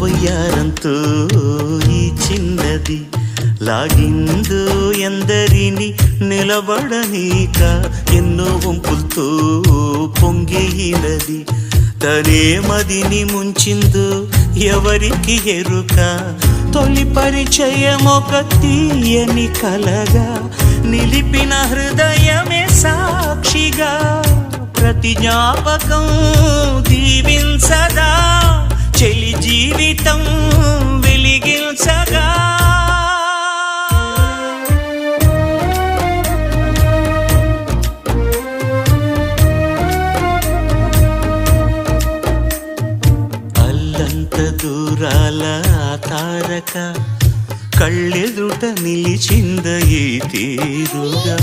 వయ్యారంతో ఈ చిన్నది లాగిందో ఎందరిని నిలబడనీక ఎన్నో వంపులతో పొంగినది తనే మదిని ముంచిందో ఎవరికి ఎరుక తొలి పరిచయం ఒక తీయని కలగా నిలిపిన హృదయమే సాక్షిగా ప్రతి జ్ఞాపకం దీవించదా చెలి జీవితం వెలిగించగా అల్లంత దూరాల తారక కళ్ళెదుట నిలిచింద ఈ తీరుగా